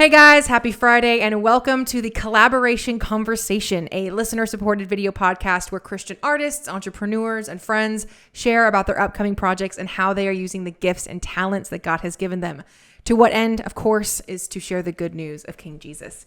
Hey guys, happy Friday and welcome to the Collaboration Conversation, a listener-supported video podcast where Christian artists, entrepreneurs, and friends share about their upcoming projects and how they are using the gifts and talents that God has given them. To what end, of course, is to share the good news of King Jesus.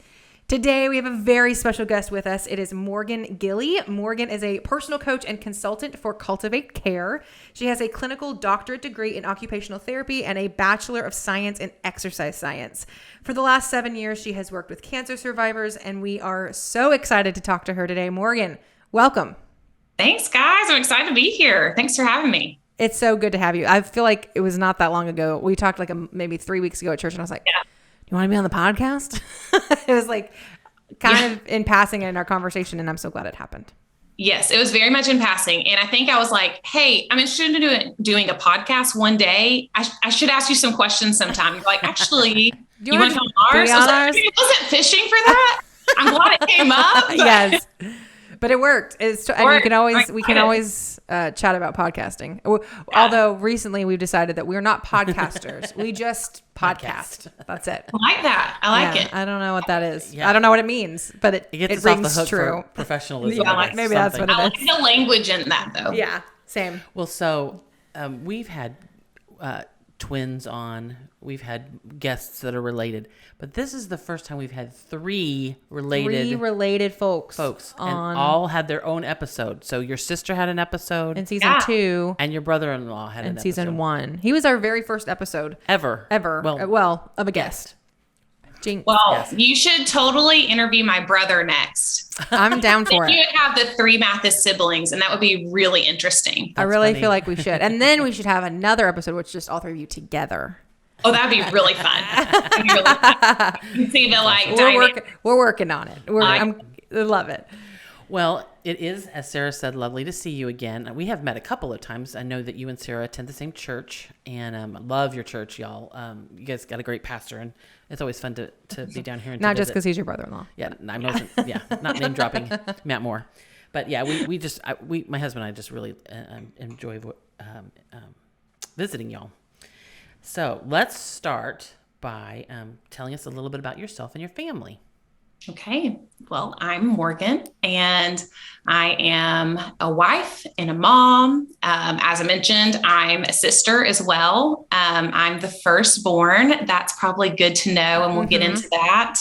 Today, we have a very special guest with us. It is Morgan Gilley. Morgan is a personal coach and consultant for Cultivate Care. She has a clinical doctorate degree in occupational therapy and a bachelor of science in exercise science. For the last 7 years, she has worked with cancer survivors, and we are so excited to talk to her today. Morgan, welcome. Thanks, guys. I'm excited to be here. Thanks for having me. It's so good to have you. I feel like it was not that long ago. We talked maybe 3 weeks ago at church, and I was like, Yeah. You want to be on the podcast? It was like kind of in passing in our conversation, and I'm so glad it happened. Yes, it was very much in passing. And I think I was like, hey, I'm interested in doing a podcast one day. I should ask you some questions sometime. You're like, actually, you want to come on ours? I wasn't fishing for that. I'm glad it came up. Yes. But it worked. And we can always chat about podcasting. Although recently we've decided that we're not podcasters. We just podcast. That's it. I like that. I like it. I don't know what that is. Yeah. I don't know what it means, but it gets rings off the hook true. For professionalism. Yeah, maybe that's what it is. I like the language in that, though. Yeah, same. Well, so we've had twins on. We've had guests that are related, but this is the first time we've had three related folks on. And all had their own episode. So your sister had an episode in season 2, and your brother-in-law had an episode in season 1. He was our very first episode ever. Well, of a guest. You should totally interview my brother next. I'm down for it. You would have the 3 Mathis siblings, and that would be really interesting. I really feel like we should. And then we should have another episode, which is just all 3 of you together. Oh, that'd be really fun. You see the we're working on it. I love it. Well, it is, as Sarah said, lovely to see you again. We have met a couple of times. I know that you and Sarah attend the same church, and love your church, y'all. You guys got a great pastor, and it's always fun to be down here. And not just because he's your brother-in-law. Yeah, not name dropping Matt Moore, but yeah, my husband and I just really enjoy visiting y'all. So let's start by telling us a little bit about yourself and your family. Okay. Well, I'm Morgan, and I am a wife and a mom. As I mentioned, I'm a sister as well. I'm the firstborn. That's probably good to know, and we'll get into that.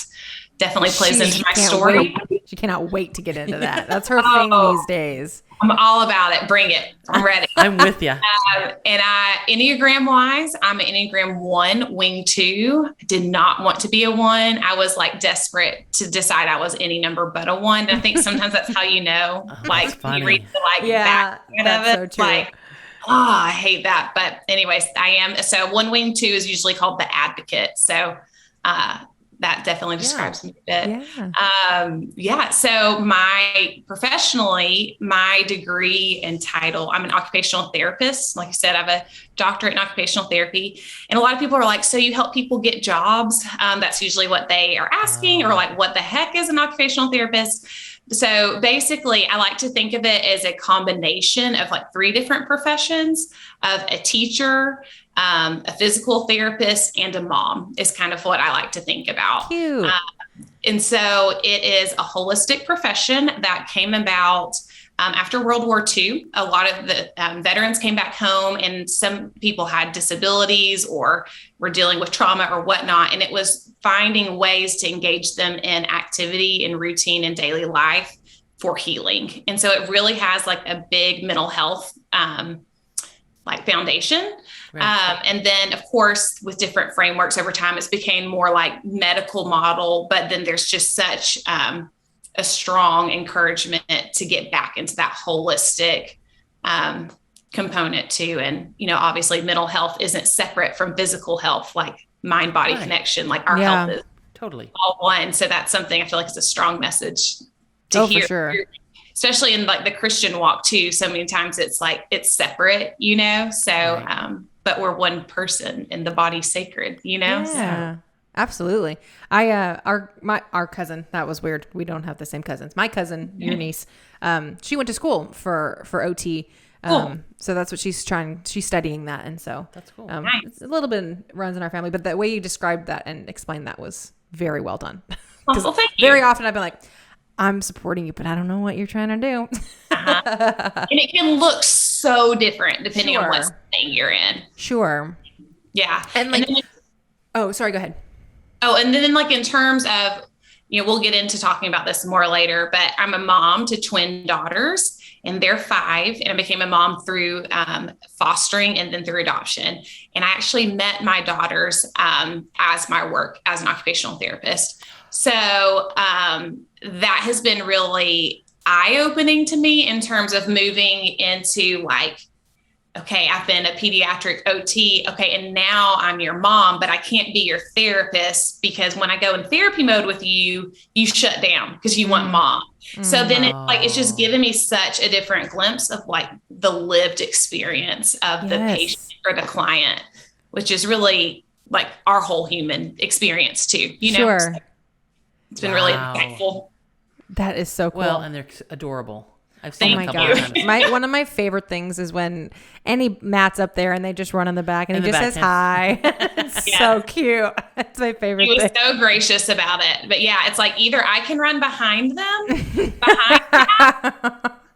Definitely plays into my story. She cannot wait to get into that. That's her thing these days. I'm all about it. Bring it. I'm ready. I'm with you. And Enneagram wise, I'm an Enneagram 1, wing 2. I did not want to be a 1. I was like desperate to decide I was any number but a 1. And I think sometimes that's how you know, like you read the back end of it. So true. I hate that. But anyways, I am. So 1 wing 2 is usually called the advocate. So, that definitely describes me a bit. So professionally, my degree and title, I'm an occupational therapist. Like I said, I have a doctorate in occupational therapy. And a lot of people are like, so you help people get jobs? That's usually what they are asking, or like, what the heck is an occupational therapist? So basically, I like to think of it as a combination of like 3 different professions, of a teacher, a physical therapist, and a mom is kind of what I like to think about. Cute. And so it is a holistic profession that came about after World War II. A lot of the veterans came back home, and some people had disabilities or were dealing with trauma or whatnot. And it was finding ways to engage them in activity and routine in daily life for healing. And so it really has like a big mental health foundation. Right. And then, of course, with different frameworks over time, it's became more like medical model. But then there's just such a strong encouragement to get back into that holistic component too. And, obviously mental health isn't separate from physical health, like mind-body connection, like our health is totally all one. So that's something I feel like is a strong message to hear. For sure. Especially in like the Christian walk too. So many times it's like, it's separate, so, right. But we're one person and the body's sacred, Yeah, so. Absolutely. Our cousin, that was weird. We don't have the same cousins. My cousin, your niece, she went to school for OT Cool. So that's what she's studying that. And so That's cool. Nice. it's a little bit runs in our family, but the way you described that and explained that was very well done. Well, thank you. Very often I've been like, I'm supporting you, but I don't know what you're trying to do. And it can look so different depending on Sure. what setting you're in. Sure. Yeah. And like, then, oh, sorry, go ahead. and then like in terms of, we'll get into talking about this more later, but I'm a mom to twin daughters and they're 5, and I became a mom through fostering and then through adoption. And I actually met my daughters as my work as an occupational therapist. So that has been really eye-opening to me in terms of moving into like, okay, I've been a pediatric OT. Okay. And now I'm your mom, but I can't be your therapist because when I go in therapy mode with you, you shut down because you want mom. So then it's just given me such a different glimpse of like the lived experience of the patient or the client, which is really like our whole human experience too, Sure. So it's been really insightful. That is so cool. Well, and they're adorable. I've Oh seen my a couple gosh. of times. One of my favorite things is when Matt's up there and they just run in the back and In he the just back, says hi. It's so cute. It's my favorite He was thing. so gracious about it. But yeah, it's like either I can run behind them,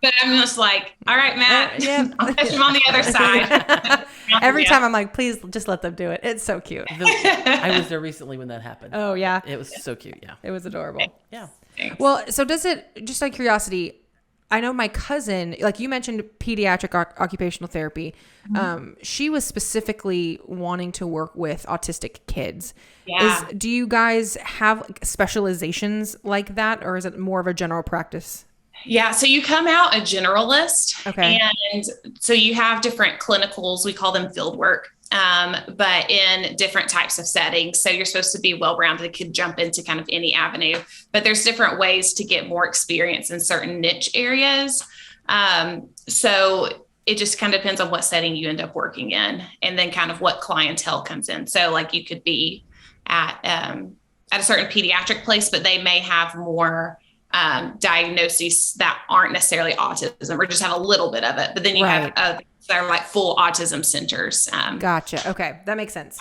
but I'm just like, all right, Matt, Yeah. I'll catch him on the other side. Every time I'm like, please just let them do it. It's so cute. I was there recently when that happened. Oh yeah. It was so cute. Yeah. It was adorable. Yeah. Well, so does it, just out of curiosity, I know my cousin, like you mentioned pediatric occupational therapy. She was specifically wanting to work with autistic kids. Yeah. Do you guys have specializations like that, or is it more of a general practice? Yeah. So you come out a generalist. Okay. And so you have different clinicals. We call them field work. But in different types of settings. So you're supposed to be well-rounded, could jump into kind of any avenue, but there's different ways to get more experience in certain niche areas. So it just kind of depends on what setting you end up working in and then kind of what clientele comes in. So like you could be at a certain pediatric place, but they may have more diagnoses that aren't necessarily autism or just have a little bit of it. But then you have that are like full autism centers. Gotcha. Okay. That makes sense.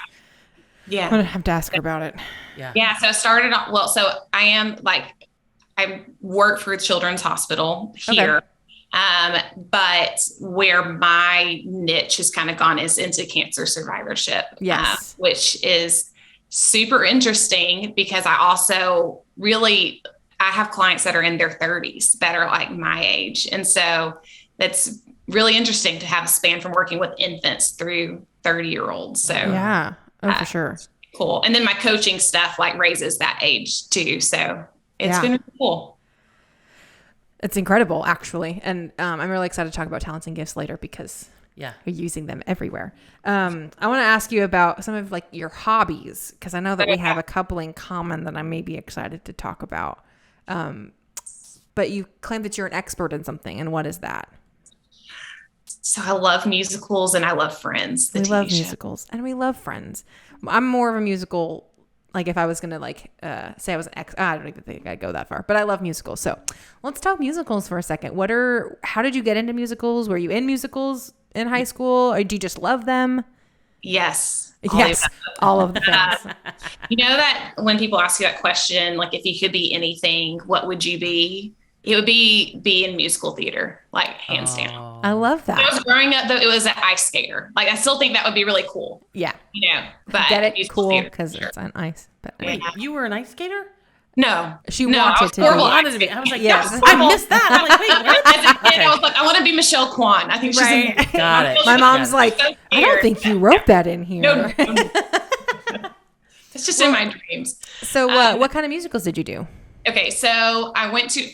Yeah. I'm going to have to ask her about it. Yeah. Yeah. So I started on, so I work for Children's Hospital here. But where my niche has kind of gone is into cancer survivorship. Yes. Which is super interesting because I also I have clients that are in their 30s that are like my age. And so that's really interesting to have a span from working with infants through 30-year-olds. So Yeah. Oh, for sure. cool. And then my coaching stuff like raises that age too. So it's been really cool. It's incredible, actually. And I'm really excited to talk about talents and gifts later because you're using them everywhere. I want to ask you about some of like your hobbies because I know that we have a couple in common that I may be excited to talk about. But you claim that you're an expert in something. And what is that? So I love musicals and I love Friends. We love musicals and we love Friends. I'm more of a musical. Like if I was going to say I was I don't even think I'd go that far, but I love musicals. So let's talk musicals for a second. How did you get into musicals? Were you in musicals in high school or do you just love them? Yes. All of the things. You know that when people ask you that question, like if you could be anything, what would you be? It would be in musical theater, like hands down. I love that. When I was growing up, though, it was an ice skater. Like I still think that would be really cool. Yeah. But Get it? musical Cool theater, because sure. it's on ice. But Wait, you were an ice skater? No, she no, wanted I was to horrible. be. I was like, Yes. I missed that. I'm like, wait, what? As a kid, I was like, I want to be Michelle Kwan. I think she's Right. amazing. Got it. My mom's Yeah. like, I don't think you wrote that in here. No. It's just in my dreams. So what kind of musicals did you do? Okay, so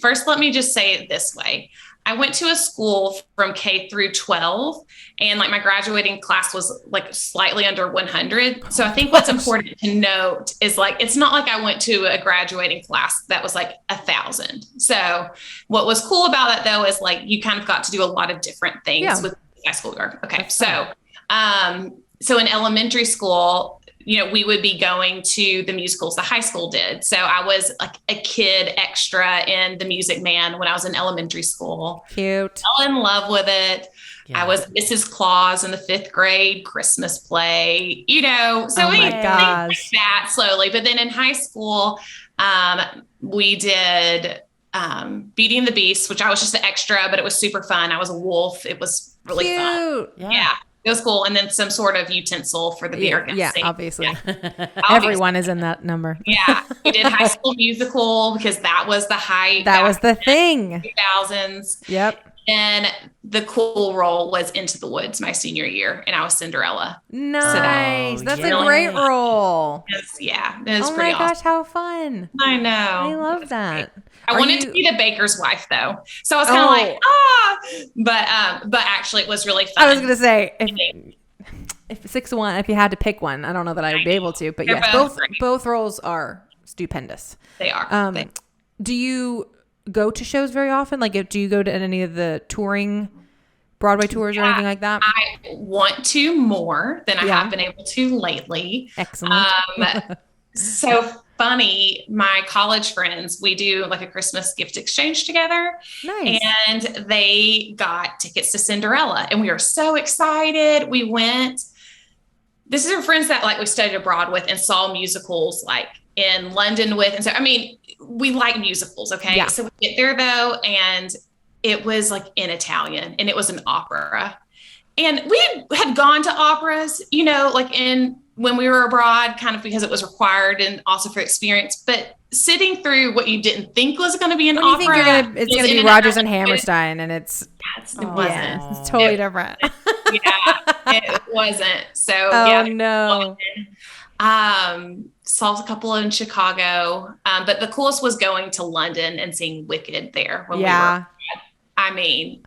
first, let me just say it this way. I went to a school from K through 12 and like my graduating class was like slightly under 100. So I think what's important to note is like, it's not like I went to a graduating class that was like 1,000. So what was cool about that though, is like, you kind of got to do a lot of different things with high school girl. Okay. So in elementary school, we would be going to the musicals the high school did. So I was like a kid extra in The Music Man when I was in elementary school. Cute. Fell in love with it. I was Mrs. Claus in the 5th grade, Christmas play, so Oh we my things gosh. like that slowly. But then in high school, we did Beauty and the Beast, which I was just the extra, but it was super fun. I was a wolf. It was really fun. Yeah. It was cool. And then some sort of utensil for the beer. Yeah, obviously. Yeah. Everyone is in that number. Yeah. We did High School Musical because that was the hype. That was the thing. 2000s. Yep. And the cool role was Into the Woods my senior year, and I was Cinderella. Nice. So That's a great role. it was Oh pretty my gosh, awesome. how fun. I know. I love that. I wanted to be the baker's wife though. So I was kind of like, but actually it was really fun. I was going to say, if 6-1, if you had to pick one, I don't know that I would be able to, but They're yes, both both roles are stupendous. They are. Do you go to shows very often? Like, do you go to any of the touring Broadway tours or anything like that? I want to more than I have been able to lately. Excellent. So funny, my college friends, we do like a Christmas gift exchange together. Nice. And they got tickets to Cinderella, and we were so excited. We went. This is our friends that like we studied abroad with and saw musicals like in London with. And so, I mean, we like musicals. Okay. Yeah. So we get there though, and it was like in Italian, and it was an opera. And we had gone to operas, like when we were abroad, kind of because it was required and also for experience, but sitting through what you didn't think was going to be an opera. You think it's going to be Rodgers and Hammerstein, and it wasn't. Yeah, it's totally different. It wasn't. So, no. Saw a couple in Chicago. But the coolest was going to London and seeing Wicked there when we were. I mean,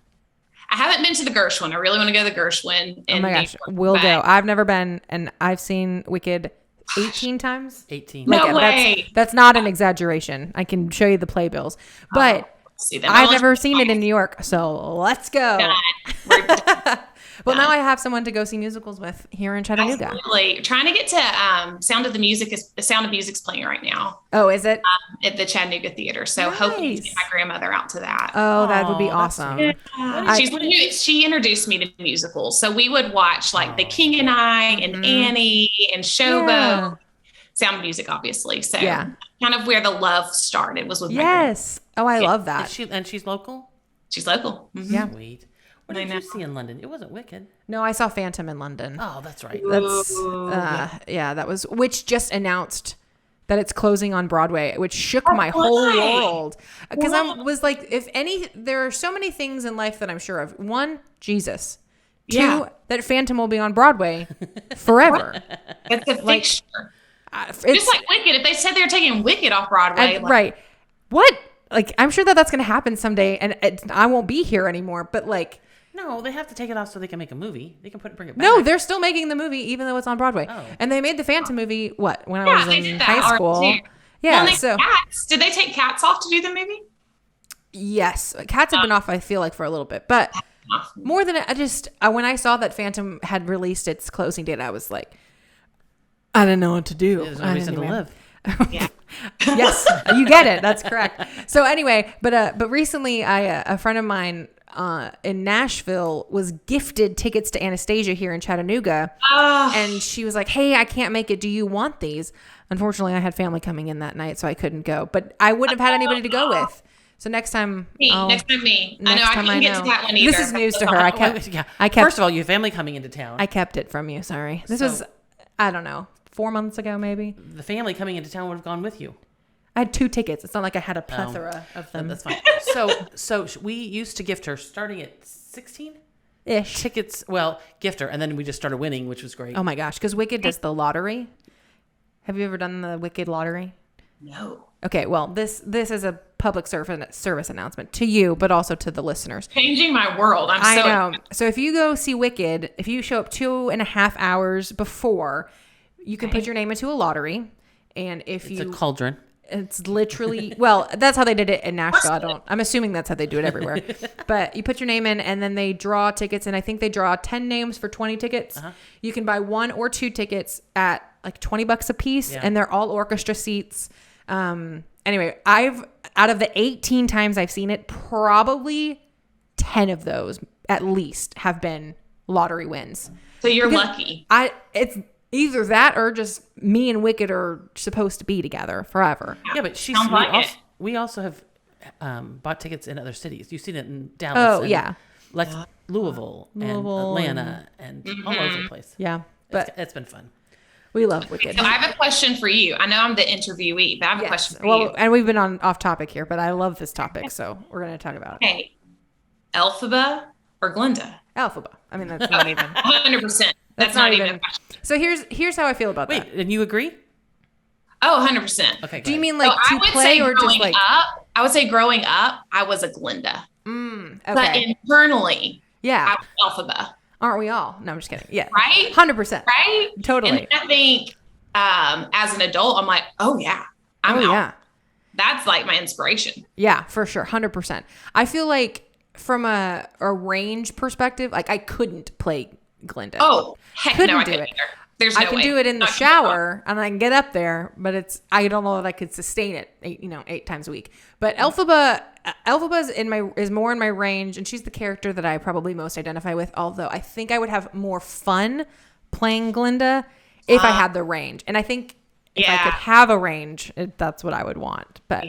I haven't been to the Gershwin. I really want to go to the Gershwin. Oh my gosh, we'll go. I've never been, and I've seen Wicked 18 times. 18. No way. That's not an exaggeration. I can show you the playbills, but I've never seen it in New York. So let's go. Well, now I have someone to go see musicals with here in Chattanooga. Absolutely. Trying to get to Sound of Music's playing right now. Oh, is it? At the Chattanooga Theater. So hoping to get my grandmother out to that. Oh, that would be awesome. She introduced me to musicals. So we would watch like The King and I and Annie and Showboat. Yeah. Sound of Music, obviously. So kind of where the love started was with my Yes. Oh, I love that. She's local? She's local. Mm-hmm. Yeah. Sweet. What did you see in London? It wasn't Wicked. No, I saw Phantom in London. Oh, that's right. Which just announced that it's closing on Broadway, which shook my whole world. Because I was like, there are so many things in life that I'm sure of. One, Jesus. Two, that Phantom will be on Broadway forever. It's a fixture. Just like Wicked. If they said they were taking Wicked off Broadway. Right. What? Like, I'm sure that's going to happen someday, and I won't be here anymore, but like... No, they have to take it off so they can make a movie. They can bring it back. No, they're still making the movie even though it's on Broadway. Oh. And they made the Phantom movie, when I was in high school. Yeah, Cats. Did they take Cats off to do the movie? Yes. Cats had been off, I feel like, for a little bit. But more than when I saw that Phantom had released its closing date, I was like, I didn't know what to do. There's no reason to live. Yeah. Yes, you get it. That's correct. So anyway, but recently a friend of mine in Nashville was gifted tickets to Anastasia here in Chattanooga. And she was like, hey, I can't make it. Do you want these? Unfortunately, I had family coming in that night, so I couldn't go. But I wouldn't have had anybody to go with. So next time, me. I know I couldn't get to that one either. This is news to her. I kept. First of all, you have family coming into town. I kept it from you. Sorry. This was, I don't know, 4 months ago maybe. The family coming into town would have gone with you. I had 2 tickets. It's not like I had a plethora of them. That's fine. So we used to gift her starting at 16 ish tickets. Well, gift her, and then we just started winning, which was great. Oh my gosh, because Wicked does the lottery. Have you ever done the Wicked lottery? No. Okay, well this is a public service announcement to you, but also to the listeners. Changing my world. I know. So if you go see Wicked, if you show up 2.5 hours before, you can put your name into a lottery, and it's a cauldron. It's literally, well, that's how they did it in Nashville. I'm assuming that's how they do it everywhere. But you put your name in and then they draw tickets. And I think they draw 10 names for 20 tickets. You can buy 1 or 2 tickets at like $20 a piece. Yeah. And they're all orchestra seats. Anyway, out of the 18 times I've seen it, probably 10 of those, at least have been lottery wins. So you're lucky. It's either that or just me and Wicked are supposed to be together forever. Yeah, but we also have bought tickets in other cities. You've seen it in Dallas. Oh, yeah. Louisville and Atlanta and all over the place. Yeah. But it's been fun. We love Wicked. So I have a question for you. I know I'm the interviewee, but I have a question for you. And we've been off topic here, but I love this topic, so we're going to talk about it. Okay. Elphaba or Glinda? Elphaba. I mean, that's not even 100%. That's not even a question. So here's how I feel about that. Wait, and you agree? Oh, 100%. Okay. Do you mean like to play or just like? I would say growing up, I was a Glinda. Okay. But internally, yeah, I was Elphaba. Aren't we all? No, I'm just kidding. Yeah. Right? 100%. Right? Totally. And I think as an adult, I'm like, oh yeah, I'm out. Yeah. That's like my inspiration. Yeah, for sure. 100%. I feel like from a range perspective, like I couldn't play Glinda. Oh, heck couldn't no, I do couldn't it. either. There's no way. I can do it in the shower and I can get up there, but I don't know that I could sustain it 8 times a week. But Elphaba is more in my range, and she's the character that I probably most identify with, although I think I would have more fun playing Glinda if I had the range. And I think if I could have a range, that's what I would want. But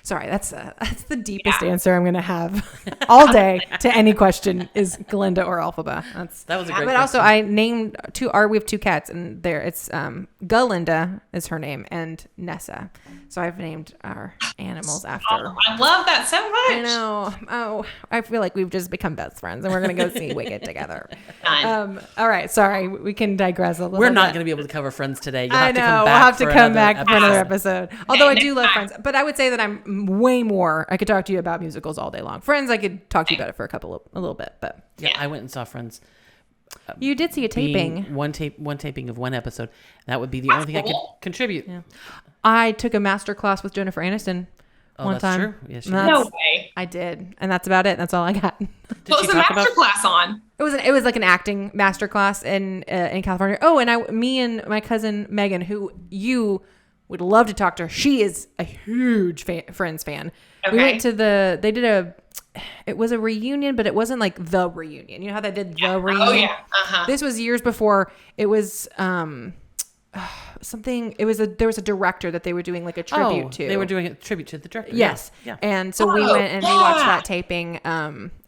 sorry, that's the deepest answer I'm going to have all day to any question is Glinda or Elphaba. That was a great But question. also I named we have 2 cats, and it's Galinda is her name, and Nessa. So I've named our animals after. Oh, I love that so much. I know. Oh, I feel like we've just become best friends, and we're going to go see Wicked together. All right. Sorry. We can digress a little bit. We're not going to be able to cover Friends today. You'll I have to know. come back We'll have to come back for episode. another episode. Although I do love Friends, but I would say that I'm way more. I could talk to you about musicals all day long. Friends, I could talk to you about it for a little bit, but Yeah, I went and saw Friends. you did see a taping. One taping of one episode. That would be the only thing I could contribute. Yeah. I took a master class with Jennifer Aniston one time. True. Yes, No way. I did, and that's about it. That's all I got. What was the master class on? It was like an acting master class in California. Oh, and me and my cousin Megan, who you would love to talk to her. She is a huge Friends fan. Okay. We went to it was a reunion, but it wasn't like the reunion. You know how they did the reunion? Oh yeah. Uh-huh. This was years before. It was something. There was a director that they were doing like a tribute to. They were doing a tribute to the director. Yes. Yeah. And so we went and we watched that taping.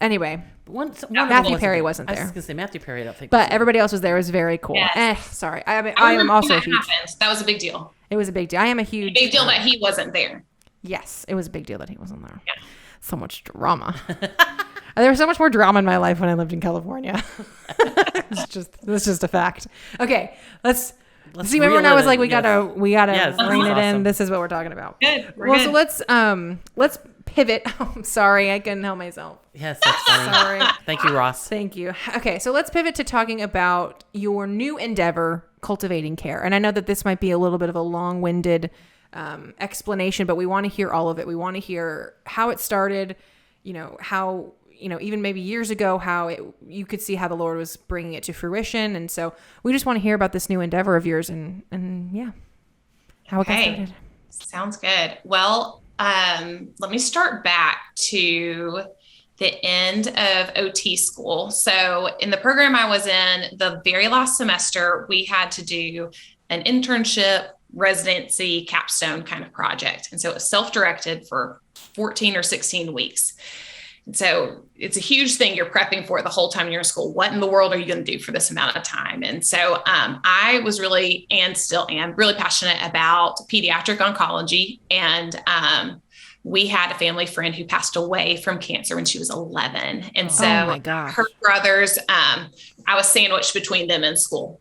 Anyway, Matthew Perry wasn't there. I was going to say Matthew Perry. I don't think. But everybody else was there. It was very cool. Yes. Sorry. I am also a huge. That was a big deal. It was a big deal. I am a huge. Big deal that he wasn't there. Yes, it was a big deal that he wasn't there. Yeah. So much drama. There was so much more drama in my life when I lived in California. It's just a fact. Okay, let's see. Remember when I was like, we gotta rein it in. This is what we're talking about. Good. So let's pivot. I'm sorry, I couldn't help myself. Yes, that's funny. Sorry. Thank you, Ross. Thank you. Okay, so let's pivot to talking about your new endeavor, Cultivating Care. And I know that this might be a little bit of a long-winded explanation, but we want to hear all of it. We want to hear how it started, how, even maybe years ago, how you could see how the Lord was bringing it to fruition. And so we just want to hear about this new endeavor of yours and yeah, how it got started. Sounds good. Well, let me start back to the end of OT school. So in the program I was in, the very last semester, we had to do an internship, residency, capstone kind of project. And so it was self-directed for 14 or 16 weeks. And so it's a huge thing you're prepping for the whole time you're in school. What in the world are you going to do for this amount of time? And so I was really, and still am, really passionate about pediatric oncology. And we had a family friend who passed away from cancer when she was 11. And so her brothers, I was sandwiched between them in school.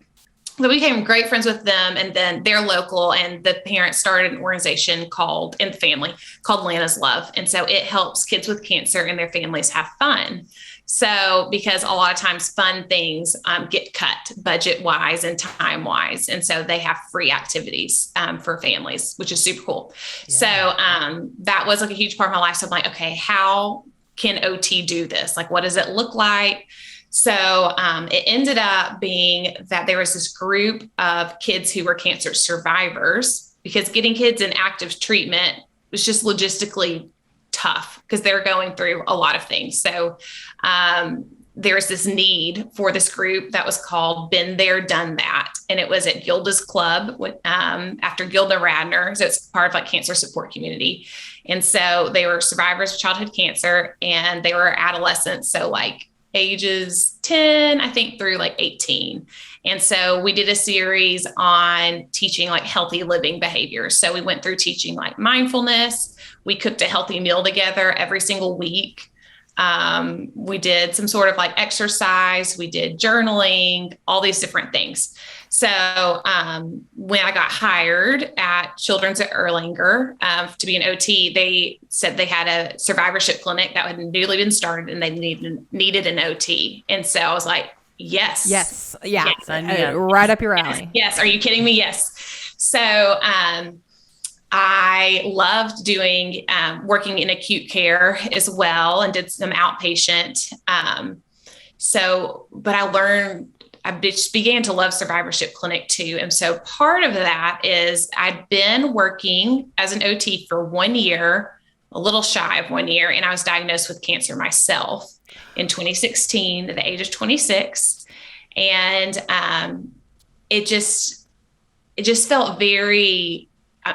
So we became great friends with them, and then they're local, and the parents started an organization called Lana's Love. And so it helps kids with cancer and their families have fun. So because a lot of times fun things get cut budget wise and time wise. And so they have free activities for families, which is super cool. Yeah. So that was like a huge part of my life. So I'm like, okay, how can OT do this? Like, what does it look like? So it ended up being that there was this group of kids who were cancer survivors, because getting kids in active treatment was just logistically tough because they're going through a lot of things. So there's this need for this group that was called Been There, Done That. And it was at Gilda's Club after Gilda Radner. So it's part of like cancer support community. And so they were survivors of childhood cancer and they were adolescents. So like ages 10, I think through like 18. And so we did a series on teaching like healthy living behaviors. So we went through teaching like mindfulness. We cooked a healthy meal together every single week. We did some sort of like exercise. We did journaling, all these different things. So when I got hired at Children's at Erlanger to be an OT, they said they had a survivorship clinic that had newly been started and they needed an OT. And so I was like, yes. Yes. Yeah. Yes. Right up your alley. Yes. Are you kidding me? Yes. So I loved doing working in acute care as well and did some outpatient. But I just began to love survivorship clinic too. And so part of that is I'd been working as an OT for 1 year, a little shy of 1 year, and I was diagnosed with cancer myself in 2016 at the age of 26. And it just felt very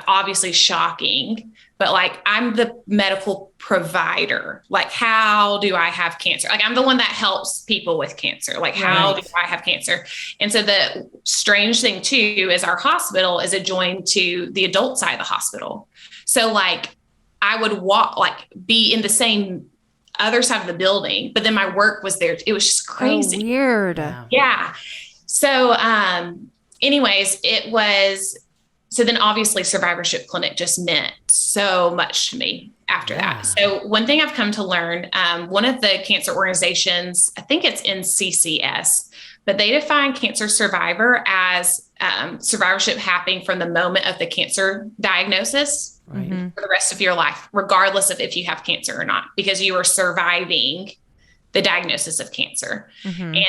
obviously shocking, but like I'm the medical provider. Like, how do I have cancer? Like, I'm the one that helps people with cancer. Like, how do I have cancer? And so the strange thing too is our hospital is adjoined to the adult side of the hospital. So like I would be in the same other side of the building, but then my work was there. It was just crazy. Oh, weird. Yeah. So, anyways, so then obviously survivorship clinic just meant so much to me after that. So one thing I've come to learn, one of the cancer organizations, I think it's NCCS, but they define cancer survivor as survivorship happening from the moment of the cancer diagnosis for the rest of your life, regardless of if you have cancer or not, because you are surviving the diagnosis of cancer. And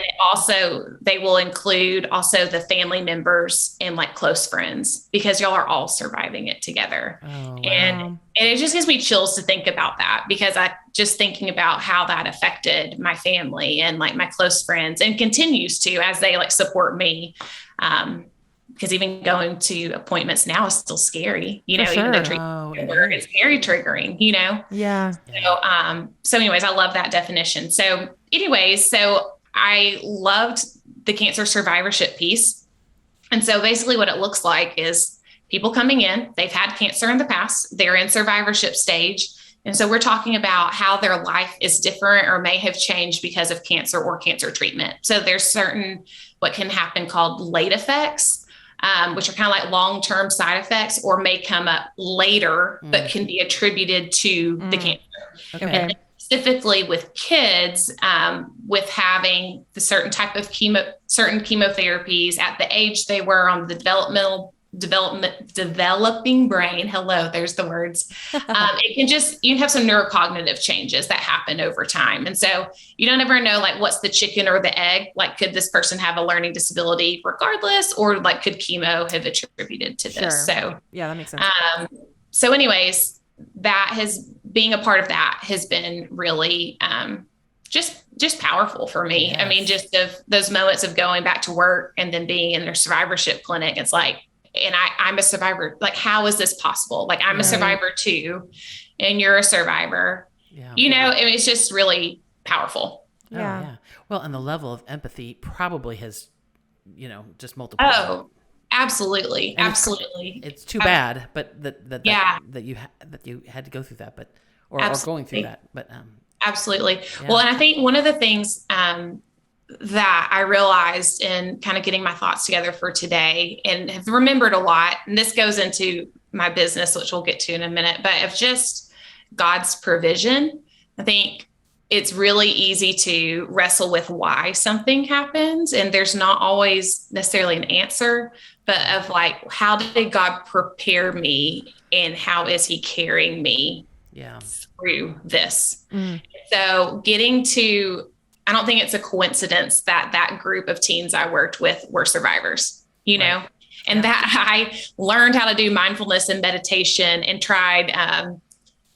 they will include also the family members and like close friends, because y'all are all surviving it together. Oh, wow. And it just gives me chills to think about that, because I just thinking about how that affected my family and like my close friends, and continues to as they like support me. Because even going to appointments now is still scary, even though it's very triggering, Yeah. So anyways, I love that definition. So anyways, I loved the cancer survivorship piece. And so basically what it looks like is people coming in, they've had cancer in the past, they're in survivorship stage. And so we're talking about how their life is different or may have changed because of cancer or cancer treatment. So there's certain, what can happen called late effects, which are kind of like long-term side effects, or may come up later, but can be attributed to the cancer. Okay. And specifically with kids, with having the certain type of certain chemotherapies at the age they were on the developing brain. Hello, there's the words. You have some neurocognitive changes that happen over time. And so you don't ever know, like, what's the chicken or the egg? Like, could this person have a learning disability regardless, or like, could chemo have attributed to this? So yeah, that makes sense. So anyways, being a part of that has been really, just powerful for me. Yes. I mean, just of those moments of going back to work and then being in their survivorship clinic, it's like, and I'm a survivor. Like, how is this possible? Like, I'm a survivor too, and you're a survivor. Yeah. And it's just really powerful. Yeah. Oh, yeah. Well, and the level of empathy probably has, just multiplied. Oh, absolutely. And absolutely. It's too bad, but that you had to go through that, or going through that, but absolutely. Yeah. Well, and I think one of the things, that I realized in kind of getting my thoughts together for today, and have remembered a lot, and this goes into my business, which we'll get to in a minute, but of just God's provision. I think it's really easy to wrestle with why something happens, and there's not always necessarily an answer, but of like, how did God prepare me, and how is he carrying me through this? So I don't think it's a coincidence that group of teens I worked with were survivors, know, and that I learned how to do mindfulness and meditation, and tried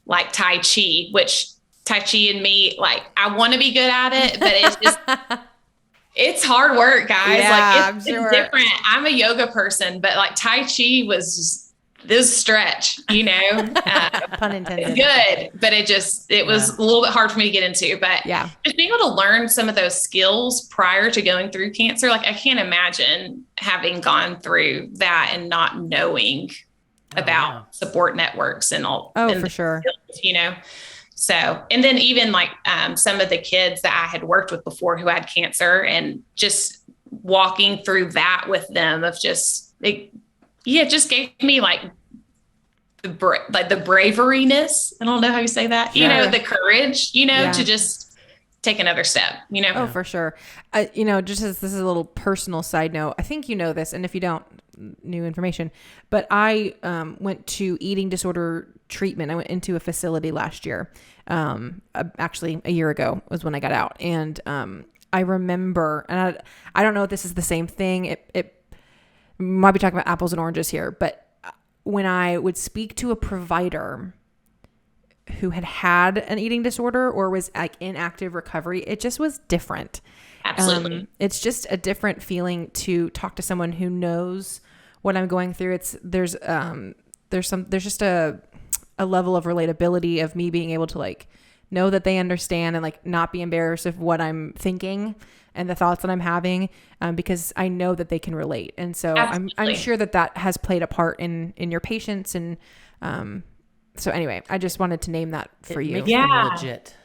like Tai Chi, which Tai Chi and me, like I want to be good at it, but it's just, it's hard work, guys. Yeah, it's different. I'm a yoga person, but like Tai Chi was just this stretch, Pun intended. good, but it was a little bit hard for me to get into, but yeah, just being able to learn some of those skills prior to going through cancer. Like I can't imagine having gone through that and not knowing about support networks and all. Oh, for sure. Skills, So, and then even like some of the kids that I had worked with before who had cancer, and just walking through that with them of just, it just gave me like the braveryness. I don't know how you say that, the courage, to just take another step, Oh, for sure. Just as this is a little personal side note, I think you know this, and if you don't, new information, but I went to eating disorder treatment. I went into a facility last year. Actually a year ago was when I got out. And I remember, and I don't know if this is the same thing. It might be talking about apples and oranges here, but when I would speak to a provider who had an eating disorder or was like in active recovery, it just was different. Absolutely. It's just a different feeling to talk to someone who knows what I'm going through. There's just a level of relatability of me being able to like know that they understand and like not be embarrassed of what I'm thinking and the thoughts that I'm having, because I know that they can relate. And so I'm sure that has played a part in your patients. And so anyway, I just wanted to name that for you. Makes them legit.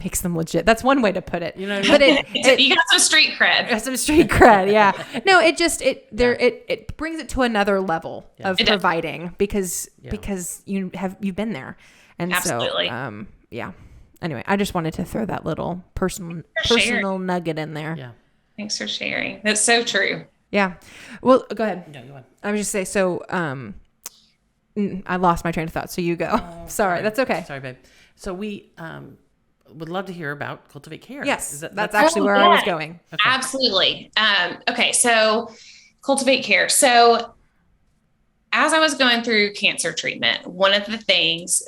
Makes them legit. That's one way to put it. But you got some street cred. Some street cred, yeah. No, it brings it to another level of providing because you've been there, and absolutely. So yeah. Anyway, I just wanted to throw that little personal nugget in there. Yeah. Thanks for sharing. That's so true. Yeah. Well, go ahead. No, go on. I was just say so. I lost my train of thought. So you go. Sorry. That's okay. Sorry, babe. So we would love to hear about Cultivate Care. Yes, that's actually where I was going. Okay. Absolutely. Okay, so Cultivate Care. So as I was going through cancer treatment, one of the things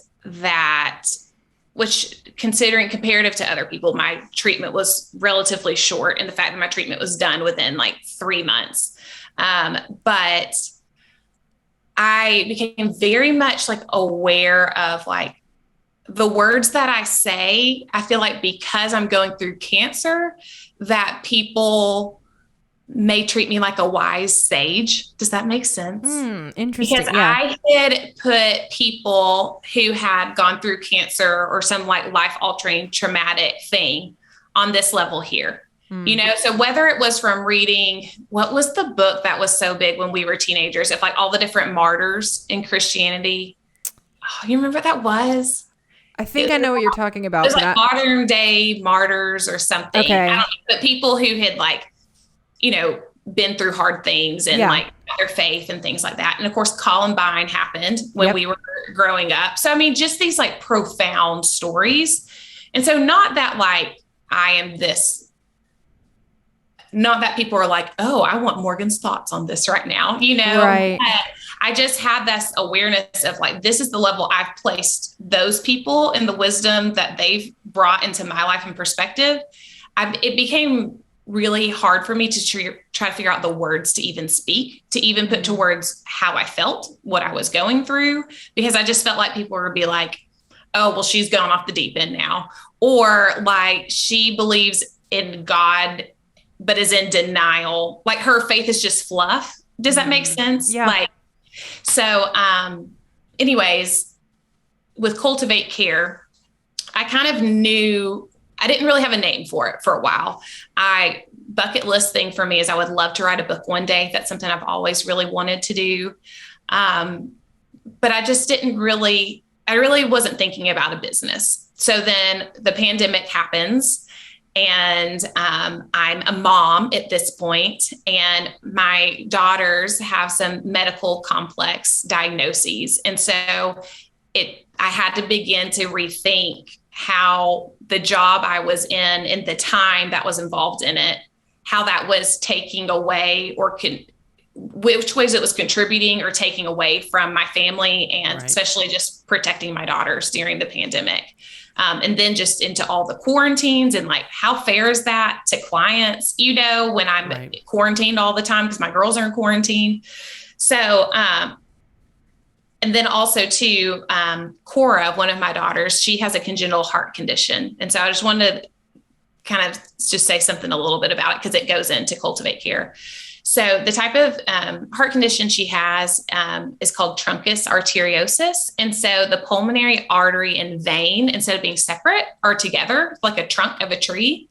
which considering comparative to other people, my treatment was relatively short, and the fact that my treatment was done within like 3 months. But I became very much like aware of like the words that I say. I feel like because I'm going through cancer, that people may treat me like a wise sage. Does that make sense? Interesting. Because I had put people who had gone through cancer or some like life-altering traumatic thing on this level here. So whether it was from reading, what was the book that was so big when we were teenagers, of like all the different martyrs in Christianity? Oh, you remember what that was? I think I know what you're talking about. It was like modern day martyrs or something. Okay. I don't know, but people who had like, been through hard things and like their faith and things like that. And of course, Columbine happened when we were growing up. So, I mean, just these like profound stories. And so not that like I am this, not that people are like, oh, I want Morgan's thoughts on this right now, Right. But I just had this awareness of like, this is the level I've placed those people and the wisdom that they've brought into my life and perspective. It became really hard for me to try to figure out the words to even speak, to even put to words how I felt, what I was going through, because I just felt like people would be like, oh, well, she's gone off the deep end now. Or like she believes in God, but is in denial. Like her faith is just fluff. Does that make sense? Yeah. Anyways, with Cultivate Care, I kind of knew I didn't really have a name for it for a while. Bucket list thing for me is I would love to write a book one day. That's something I've always really wanted to do. But I just I really wasn't thinking about a business. So then the pandemic happens, and I'm a mom at this point, and my daughters have some medical complex diagnoses. And so I had to begin to rethink how the job I was in and the time that was involved in it, how that was taking away or which ways it was contributing or taking away from my family, and Right. especially just protecting my daughters during the pandemic. And then just into all the quarantines and like, how fair is that to clients, you know, when I'm Right. quarantined all the time because my girls are in quarantine. So, and then also too, Cora, one of my daughters, she has a congenital heart condition. And so I just wanted to kind of just say something a little bit about it because it goes into Cultivate Care. So the type of heart condition she has is called truncus arteriosus. And so the pulmonary artery and vein, instead of being separate, are together like a trunk of a tree.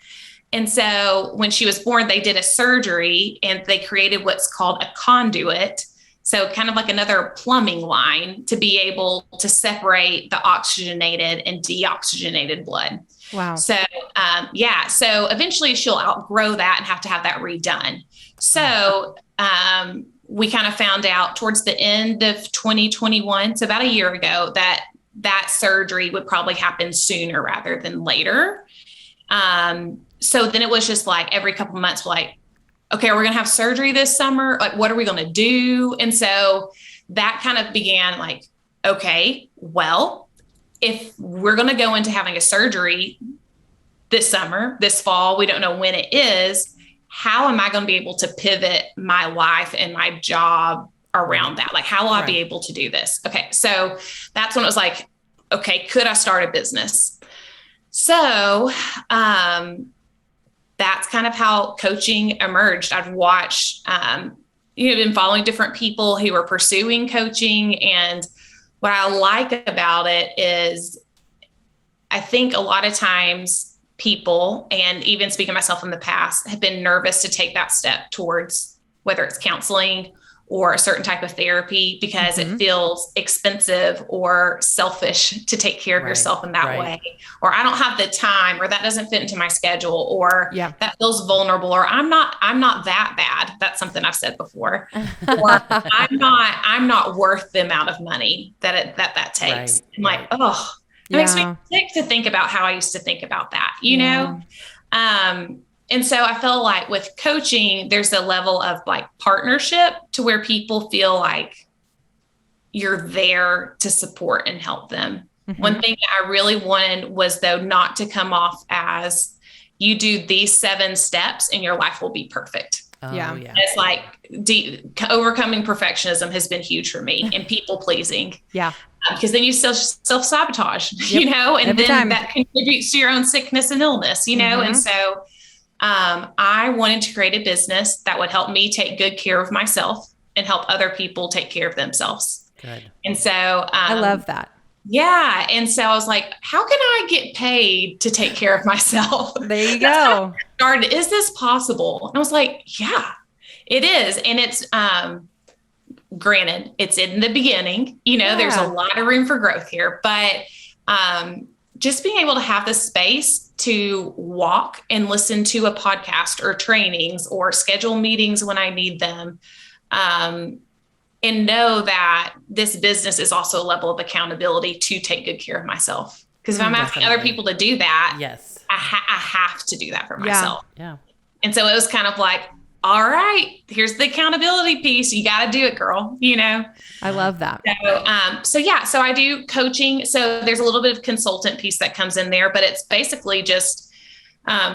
And so when she was born, they did a surgery and they created what's called a conduit. So kind of like another plumbing line to be able to separate the oxygenated and deoxygenated blood. Wow. So, so eventually she'll outgrow that and have to have that redone. So, we kind of found out towards the end of 2021, so about a year ago, that surgery would probably happen sooner rather than later. So then it was just like every couple of months, like, okay, we're going to have surgery this summer. Like, what are we going to do? And so that kind of began like, okay, well, if we're going to go into having a surgery this summer, this fall, we don't know when it is, how am I going to be able to pivot my life and my job around that? Like, how will I be able to do this? Okay. So that's when it was like, okay, could I start a business? So, that's kind of how coaching emerged. I've watched, been following different people who are pursuing coaching. And what I like about it is I think a lot of times people, and even speaking of myself in the past, have been nervous to take that step towards whether it's counseling or a certain type of therapy because it feels expensive or selfish to take care of yourself in that way. Or I don't have the time, or that doesn't fit into my schedule, or that feels vulnerable, or I'm not that bad. That's something I've said before. Or I'm not worth the amount of money that takes. I'm like, oh, it makes me sick to think about how I used to think about that, you know? And so I feel like with coaching, there's a level of like partnership to where people feel like you're there to support and help them. One thing that I really wanted was, though, not to come off as you do these 7 steps and your life will be perfect. It's like overcoming perfectionism has been huge for me, and people pleasing. Because then you self-sabotage, you know, and every then time. That contributes to your own sickness and illness, you know? And so I wanted to create a business that would help me take good care of myself and help other people take care of themselves. Good. And so I love that. Yeah. And so I was like, how can I get paid to take care of myself? There you go. Started, is this possible? And I was like, yeah, it is. And it's, granted, it's in the beginning, you know, there's a lot of room for growth here, but, just being able to have the space to walk and listen to a podcast or trainings or schedule meetings when I need them, and know that this business is also a level of accountability to take good care of myself. Because if I'm asking other people to do that, I have to do that for myself. And so it was kind of like, all right, here's the accountability piece. You got to do it, girl. You know? I love that. So I do coaching. So there's a little bit of consultant piece that comes in there, but it's basically just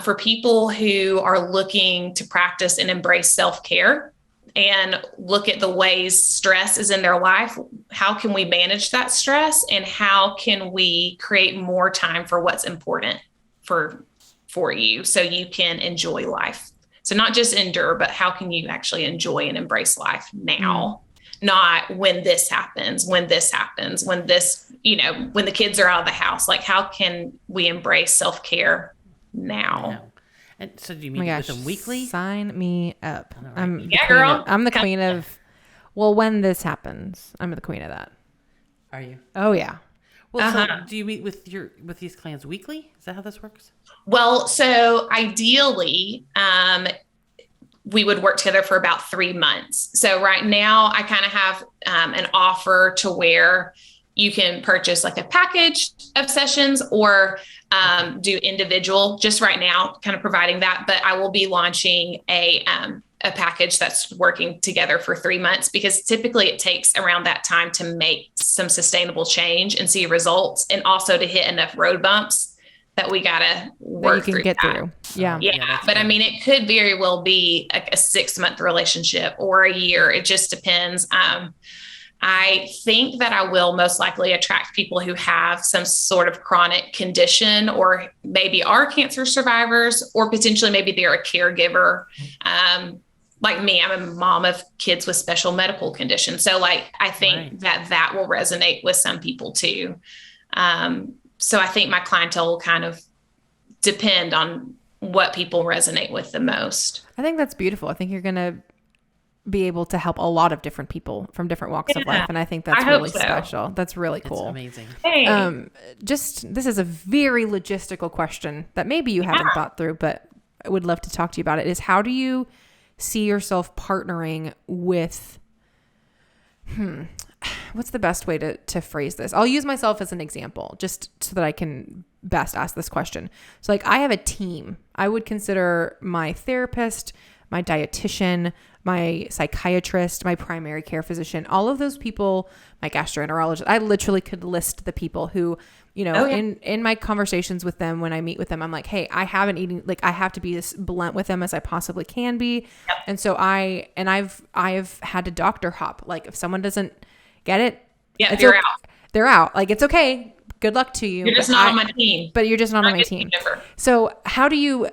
for people who are looking to practice and embrace self-care and look at the ways stress is in their life. How can we manage that stress, and how can we create more time for what's important for you so you can enjoy life? So not just endure, but how can you actually enjoy and embrace life now? Not when this happens, when this, you know, when the kids are out of the house. Like, how can we embrace self-care now? And so do you meet with them weekly? Sign me up. Girl. I'm the queen of, well, when this happens, I'm the queen of that. Are you? Oh, yeah. Well, so do you meet with these clients weekly? Is that how this works? Well, so ideally, we would work together for about 3 months. So right now I kind of have an offer to where you can purchase like a package of sessions or do individual, just right now kind of providing that. But I will be launching a a package that's working together for 3 months, because typically it takes around that time to make some sustainable change and see results, and also to hit enough road bumps that we got to work through. Yeah. Yeah. But I mean, it could very well be a 6-month relationship or a year. It just depends. I think that I will most likely attract people who have some sort of chronic condition, or maybe are cancer survivors, or potentially maybe they're a caregiver. Like me, I'm a mom of kids with special medical conditions. So like, I think that will resonate with some people too. So I think my clientele will kind of depend on what people resonate with the most. I think that's beautiful. I think you're going to be able to help a lot of different people from different walks of life. And I think that's really special. That's really cool. It's amazing. Hey. This is a very logistical question that maybe you haven't thought through, but I would love to talk to you about it, is how do you see yourself partnering with, what's the best way to phrase this? I'll use myself as an example just so that I can best ask this question. So like, I have a team. I would consider my therapist, my dietitian, my psychiatrist, my primary care physician, all of those people, my gastroenterologist. I literally could list the people who, in my conversations with them, when I meet with them, I'm like, hey, I haven't eaten, like I have to be as blunt with them as I possibly can be. Yep. And so I've had to doctor hop. Like if someone doesn't get it, you're out. They're out. Like, it's okay. Good luck to you. You're just not on my team. But you're just not on my team. So how do you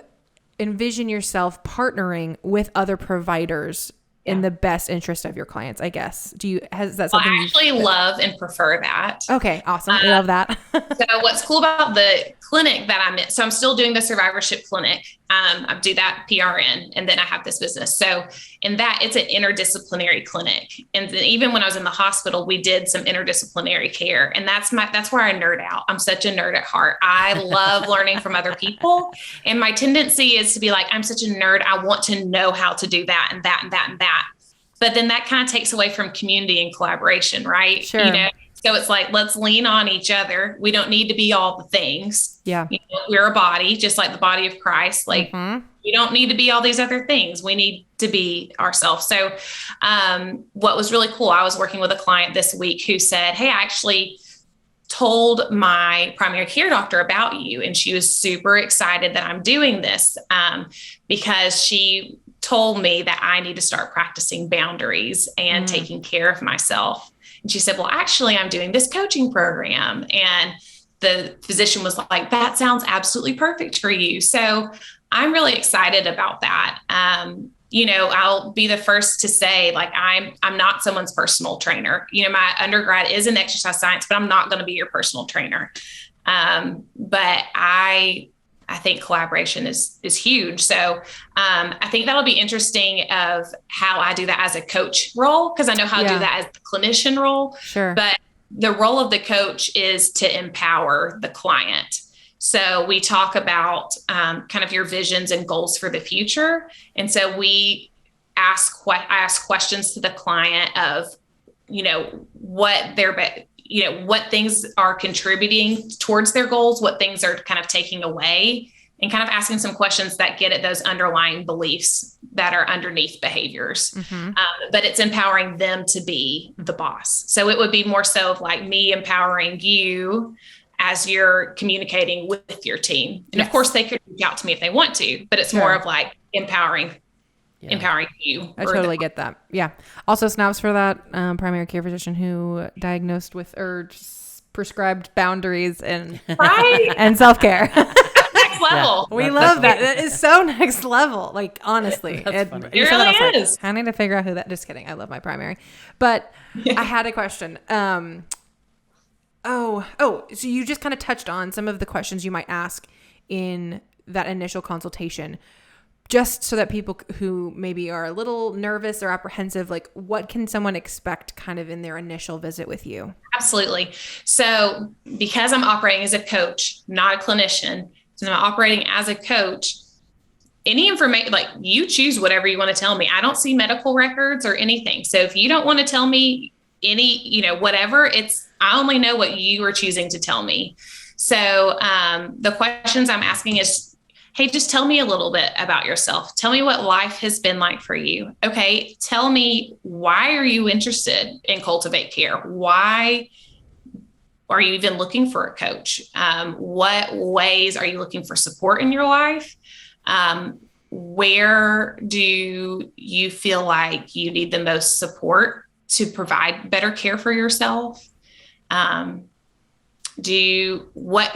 envision yourself partnering with other providers in the best interest of your clients, I guess? Has that something I actually love and prefer that. Okay, awesome. I love that. So what's cool about the clinic that I'm in, so I'm still doing the survivorship clinic. I do that PRN, and then I have this business. So in that, it's an interdisciplinary clinic. And then even when I was in the hospital, we did some interdisciplinary care. And that's where I nerd out. I'm such a nerd at heart. I love learning from other people. And my tendency is to be like, I'm such a nerd. I want to know how to do that and that and that and that. But then that kind of takes away from community and collaboration, right? Sure. So it's like, let's lean on each other. We don't need to be all the things. Yeah. We're a body, just like the body of Christ. Like we don't need to be all these other things. We need to be ourselves. So what was really cool, I was working with a client this week who said, hey, I actually told my primary care doctor about you. And she was super excited that I'm doing this because she told me that I need to start practicing boundaries and taking care of myself. And she said, well, actually, I'm doing this coaching program. And the physician was like, that sounds absolutely perfect for you. So I'm really excited about that. I'll be the first to say, like, I'm not someone's personal trainer. My undergrad is in exercise science, but I'm not going to be your personal trainer. But I think collaboration is huge. So I think that'll be interesting of how I do that as a coach role, because I know how to do that as the clinician role. Sure. But the role of the coach is to empower the client. So we talk about kind of your visions and goals for the future. And so I ask questions to the client of, what things are contributing towards their goals, what things are kind of taking away, and kind of asking some questions that get at those underlying beliefs that are underneath behaviors. But it's empowering them to be the boss. So it would be more so of like me empowering you as you're communicating with your team. And of course they could reach out to me if they want to, but it's more of like empowering you. I totally get that. Yeah. Also snaps for that primary care physician who diagnosed with or prescribed boundaries and and self-care. Next level. We love that. That is so next level. Like, honestly, it really is. I need to figure out who that. Just kidding. I love my primary, but I had a question. So you just kind of touched on some of the questions you might ask in that initial consultation, just so that people who maybe are a little nervous or apprehensive, like what can someone expect kind of in their initial visit with you? Absolutely. So because I'm operating as a coach, not a clinician, so I'm operating as a coach, any information, like you choose whatever you want to tell me. I don't see medical records or anything. So if you don't want to tell me any, whatever, I only know what you are choosing to tell me. So the questions I'm asking is, Hey, just tell me a little bit about yourself. Tell me what life has been like for you. Okay. Tell me, why are you interested in Cultivate Care? Why are you even looking for a coach? What ways are you looking for support in your life? Where do you feel like you need the most support to provide better care for yourself? What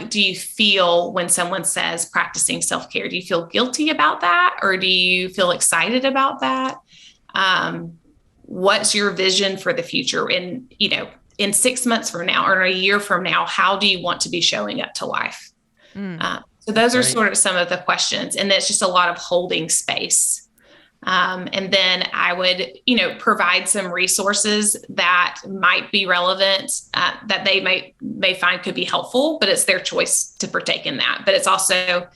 do you feel when someone says practicing self-care? Do you feel guilty about that, or do you feel excited about that? What's your vision for the future? In 6 months from now or a year from now, how do you want to be showing up to life? So those are sort of some of the questions, and it's just a lot of holding space. And then I would, provide some resources that might be relevant, that they may find could be helpful, but it's their choice to partake in that. But it's also,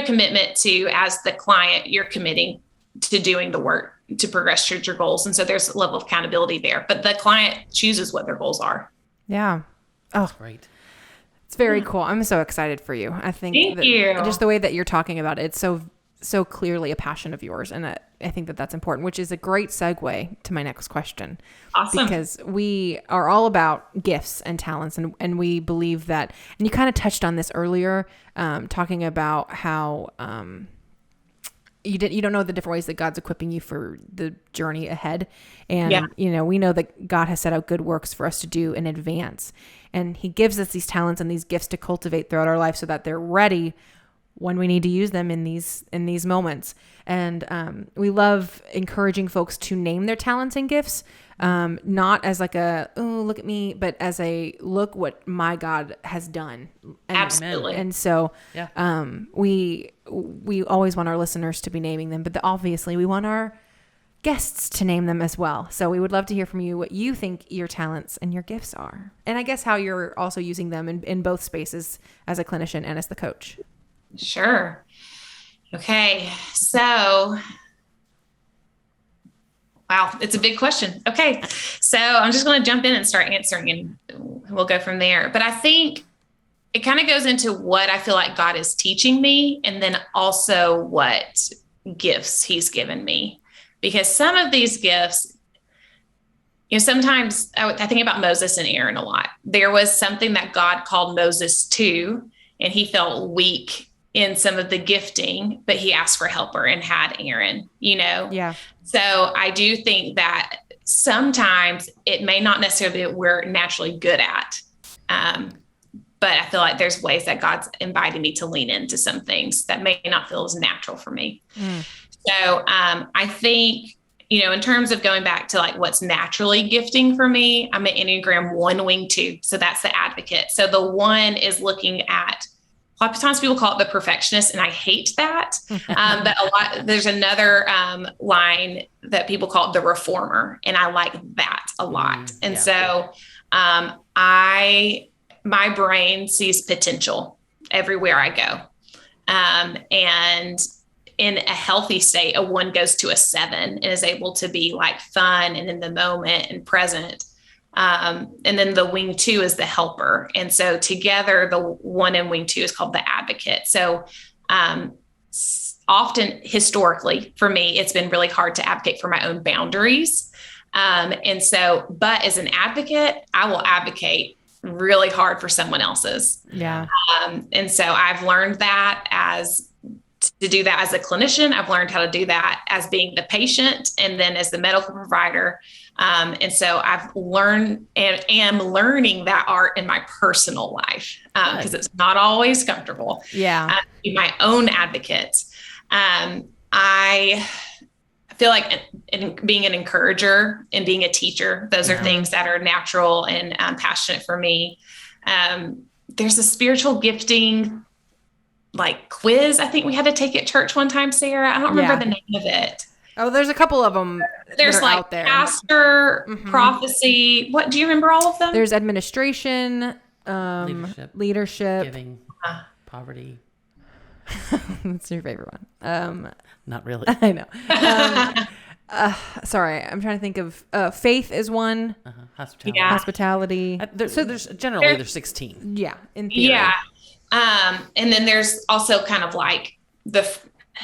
commitment to, as the client, you're committing to doing the work to progress towards your goals. And so there's a level of accountability there, but the client chooses what their goals are. Yeah. Oh, Great. it's very cool. I'm so excited for you. I think Thank you. Just the way that you're talking about it, it's so clearly a passion of yours. And I think that that's important, which is a great segue to my next question. Awesome. Because we are all about gifts and talents, and we believe that, and you kind of touched on this earlier, talking about how you don't know the different ways that God's equipping you for the journey ahead. And, we know that God has set out good works for us to do in advance. And he gives us these talents and these gifts to cultivate throughout our life so that they're ready when we need to use them in these moments. And we love encouraging folks to name their talents and gifts, not as like oh, look at me, but as a look what my God has done. Absolutely. And so we always want our listeners to be naming them, but obviously we want our guests to name them as well. So we would love to hear from you what you think your talents and your gifts are, and I guess how you're also using them in both spaces as a clinician and as the coach. Sure. Okay. So, wow, it's a big question. Okay. So I'm just going to jump in and start answering, and we'll go from there. But I think it kind of goes into what I feel like God is teaching me, and then also what gifts he's given me. Because some of these gifts, sometimes I think about Moses and Aaron a lot. There was something that God called Moses to, and he felt weak in some of the gifting, but he asked for a helper and had Aaron, Yeah. So I do think that sometimes it may not necessarily be what we're naturally good at. But I feel like there's ways that God's invited me to lean into some things that may not feel as natural for me. So I think, in terms of going back to like what's naturally gifting for me, I'm an Enneagram 1 wing 2. So that's the advocate. So the 1 is looking at, a lot of times people call it the perfectionist, and I hate that. But there's another line that people call it the reformer, and I like that a lot. And so my brain sees potential everywhere I go. And in a healthy state, a 1 goes to a 7 and is able to be like fun and in the moment and present. And then the wing 2 is the helper. And so together, the 1 and wing 2 is called the advocate. So often historically for me, it's been really hard to advocate for my own boundaries. But as an advocate, I will advocate really hard for someone else's. Yeah. And so I've learned that to do that as a clinician. I've learned how to do that as being the patient and then as the medical provider. And so I've learned and am learning that art in my personal life because it's not always comfortable. Yeah. Be my own advocate. I feel like being an encourager and being a teacher, those are things that are natural and passionate for me. There's a spiritual gifting like quiz I think we had to take at church one time, Sarah. I don't remember the name of it. Oh, there's a couple of them. There's like out there. pastor, prophecy. What do you remember all of them? There's administration, leadership, giving, poverty. What's your favorite one? Not really. I know. Sorry, I'm trying to think of faith is one. Hospitality. Yeah. Hospitality. There's generally 16. Yeah, in theory. Yeah. And then there's also kind of like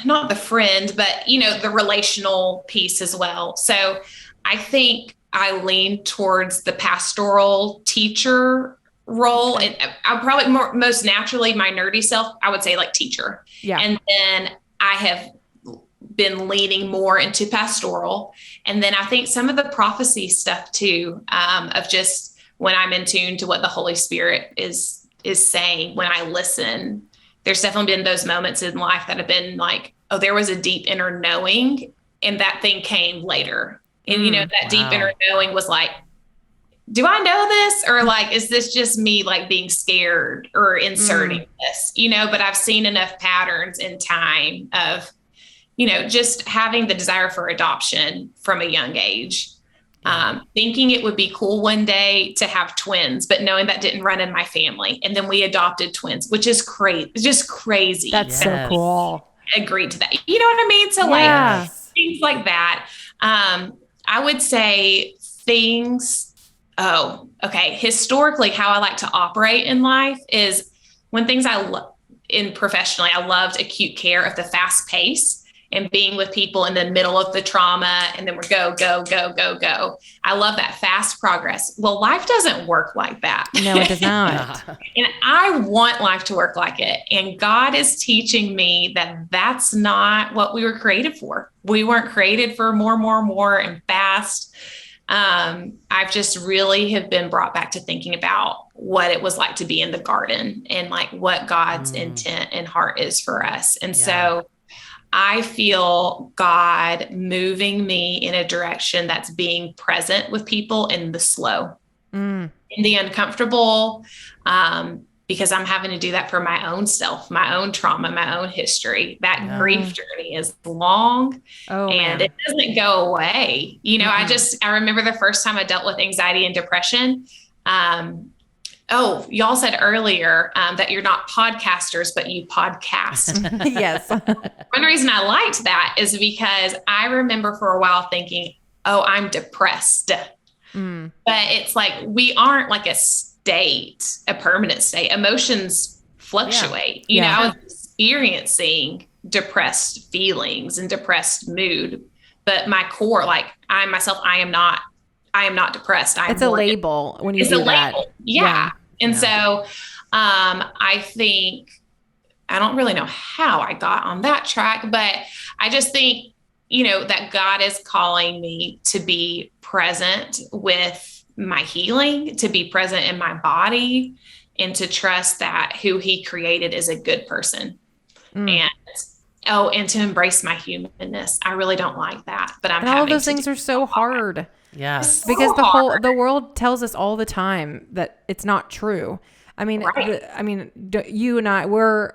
not the friend, but, the relational piece as well. So I think I lean towards the pastoral teacher role. Okay. And I'm probably most naturally my nerdy self, I would say like teacher. Yeah. And then I have been leaning more into pastoral. And then I think some of the prophecy stuff too, of just when I'm in tune to what the Holy Spirit is saying, when I listen, there's definitely been those moments in life that have been like, oh, there was a deep inner knowing and that thing came later. And, that deep inner knowing was like, do I know this? Or like, is this just me like being scared or inserting this, but I've seen enough patterns in time of, just having the desire for adoption from a young age, thinking it would be cool one day to have twins, but knowing that didn't run in my family. And then we adopted twins, which is crazy. It's just crazy. That's so cool. Agreed to that. You know what I mean? So like things like that. I would say things, historically, how I like to operate in life is when things professionally, I loved acute care of the fast pace and being with people in the middle of the trauma. And then we're go, go, go, go, go. I love that fast progress. Well, life doesn't work like that. No, it does not. And I want life to work like it. And God is teaching me that that's not what we were created for. We weren't created for more and fast. I've just really have been brought back to thinking about what it was like to be in the garden and like what God's intent and heart is for us. And so I feel God moving me in a direction that's being present with people in the slow, in the uncomfortable, because I'm having to do that for my own self, my own trauma, my own history. That grief journey is long and it doesn't go away. I remember the first time I dealt with anxiety and depression. Y'all said earlier that you're not podcasters, but you podcast. Yes. One reason I liked that is because I remember for a while thinking, oh, I'm depressed. But it's like, we aren't like a permanent state. Emotions fluctuate. I was experiencing depressed feelings and depressed mood, but my core, like I am not depressed. It's a label when you do that. Label. Yeah. And so, I think, I don't really know how I got on that track, but I just think, that God is calling me to be present with my healing, to be present in my body, and to trust that who He created is a good person. And to embrace my humanness. I really don't like that, but all of those things are so hard. Yeah. Because the world tells us all the time that it's not true. I mean, you and I, we're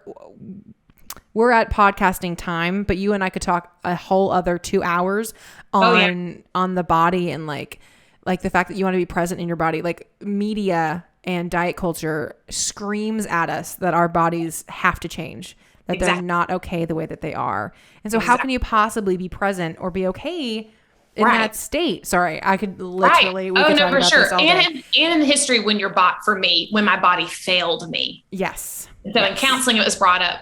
at podcasting time, but you and I could talk a whole other 2 hours on the body and like the fact that you want to be present in your body. Like media and diet culture screams at us that our bodies have to change, that they're not okay the way that they are. And so how can you possibly be present or be okay in that state? Sorry, I could literally. We could talk about this all day. And in history, when my body failed me. Yes. So in counseling, it was brought up.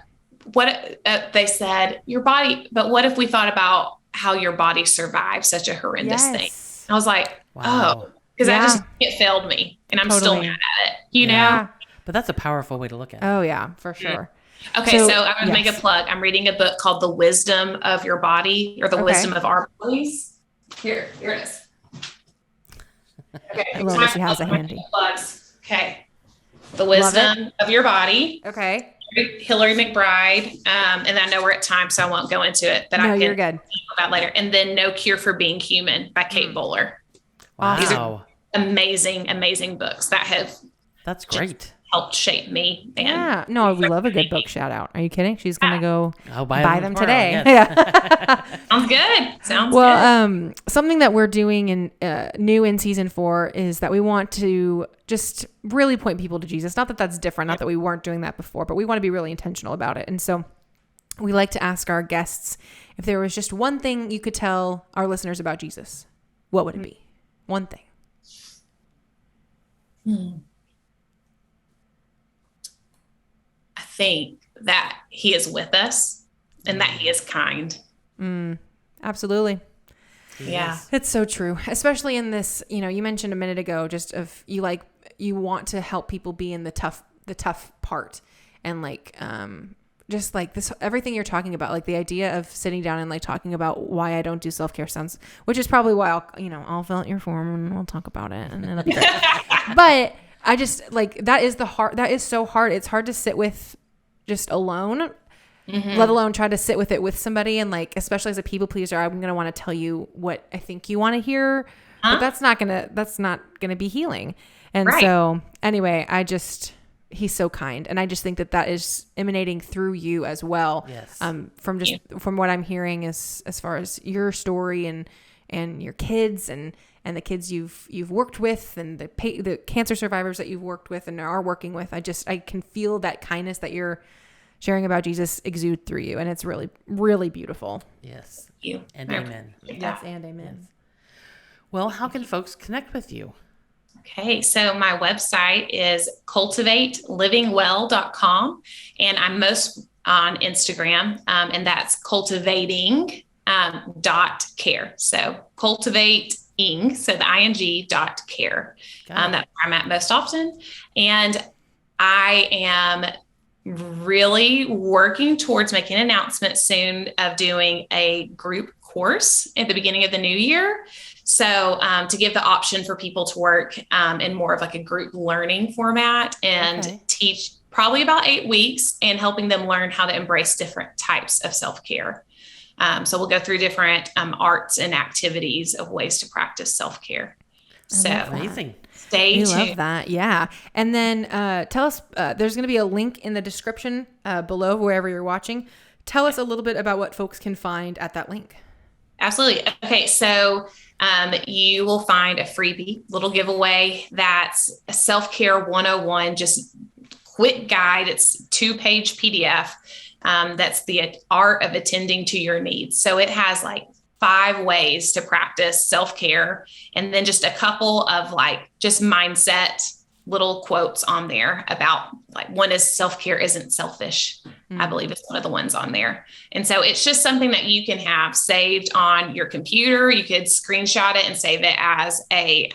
What they said, your body. But what if we thought about how your body survived such a horrendous thing? I was like, because it failed me, and I'm still mad at it. You know. But that's a powerful way to look at it. Oh yeah, for sure. Okay, so I'm going to make a plug. I'm reading a book called The Wisdom of Your Body, or The Wisdom of Our Bodies. Here it is. Okay. I love that she has a handy. Okay. The Wisdom of Your Body. Okay. Hillary McBride. And I know we're at time, so I won't go into it, but I can you're good. talk about later. And then No Cure for Being Human by Kate Bowler. Wow. These are amazing, amazing books that have That's great. Helped shape me. And we love a good book shout out. Are you kidding? She's gonna go buy them today. Yes. Sounds good. Sounds good. Something that we're doing in new in season 4 is that we want to just really point people to Jesus. Not that that's different. Not that we weren't doing that before, but we want to be really intentional about it. And so we like to ask our guests if there was just one thing you could tell our listeners about Jesus. What would it be? One thing. I think that He is with us. and that he is kind. Absolutely. Yeah. It's so true. Especially in this, you mentioned a minute ago, just of you want to help people be in the tough part. And just like this, everything you're talking about, like the idea of sitting down and like talking about why I don't do self-care sounds, which is probably why I'll fill out your form and we'll talk about it and it'll be great. But I just like, that is so hard. It's hard to sit with just alone, let alone try to sit with it with somebody. And like, especially as a people pleaser, I'm going to want to tell you what I think you want to hear, but that's not going to be healing. And so anyway, he's so kind. And I just think that is emanating through you as well. Yes. From what I'm hearing as far as your story and your kids and the kids you've worked with and the cancer survivors that you've worked with and are working with. I can feel that kindness that you're sharing about Jesus exude through you. And it's really, really beautiful. Yes. Thank you. And amen. Yes. And amen. Yes. Well, how can folks connect with you? Okay, so my website is cultivatelivingwell.com, and I'm most on Instagram, and that's cultivating .care. So cultivating, so the ing .care. That's where I'm at most often. And I am really working towards making an announcement soon of doing a group course at the beginning of the new year. So to give the option for people to work in more of like a group learning format and teach probably about 8 weeks and helping them learn how to embrace different types of self-care. So we'll go through different arts and activities of ways to practice self-care. So amazing. Stay tuned. Love that. Yeah. And then tell us, there's going to be a link in the description below wherever you're watching. Tell us a little bit about what folks can find at that link. Absolutely. Okay. So you will find a freebie little giveaway. That's a self-care 101, just quick guide. It's 2-page PDF. That's the art of attending to your needs. So it has like 5 ways to practice self-care, and then just a couple of like just mindset little quotes on there about like, one is self-care isn't selfish. I believe it's one of the ones on there. And so it's just something that you can have saved on your computer. You could screenshot it and save it as a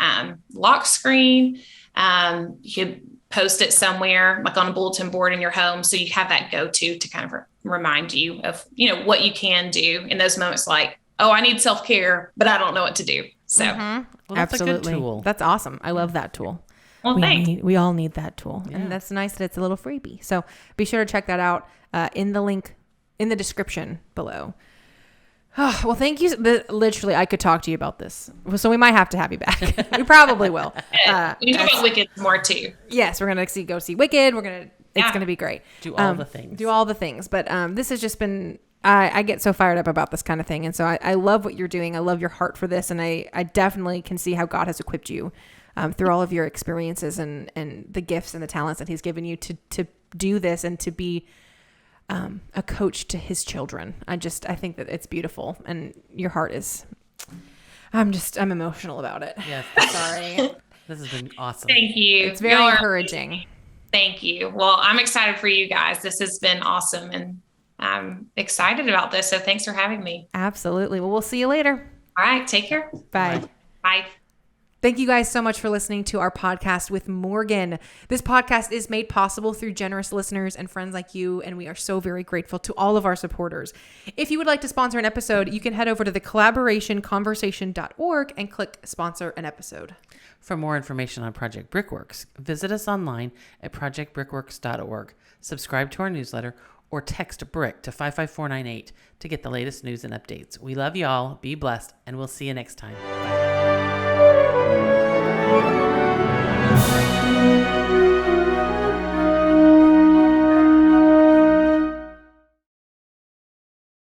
lock screen. You could post it somewhere like on a bulletin board in your home. So you have that go-to to kind of remind you of, what you can do in those moments, like, oh, I need self-care, but I don't know what to be. So Well, that's absolutely. a good tool. That's awesome. I love that tool. Well, thanks. We all need that tool. Yeah. And that's nice that it's a little freebie. So be sure to check that out in the link in the description below. Oh, well, thank you. Literally, I could talk to you about this. So we might have to have you back. We probably will. We can talk about Wicked more too. Yes, we're going to go see Wicked. It's going to be great. Do all the things. Do all the things. But this has just been, I get so fired up about this kind of thing. And so I love what you're doing. I love your heart for this. And I definitely can see how God has equipped you through all of your experiences and the gifts and the talents that he's given you to do this and to be a coach to his children. I think that it's beautiful, and your heart is, I'm emotional about it. Yes. Sorry. This has been awesome. Thank you. It's very encouraging. Thank you. Well, I'm excited for you guys. This has been awesome, and I'm excited about this. So thanks for having me. Absolutely. Well, we'll see you later. All right. Take care. Bye. Bye. Thank you guys so much for listening to our podcast with Morgan. This podcast is made possible through generous listeners and friends like you, and we are so very grateful to all of our supporters. If you would like to sponsor an episode, you can head over to the collaborationconversation.org and click sponsor an episode. For more information on Project Brickworks, visit us online at projectbrickworks.org. Subscribe to our newsletter or text BRICK to 55498 to get the latest news and updates. We love y'all. Be blessed, and we'll see you next time. Bye.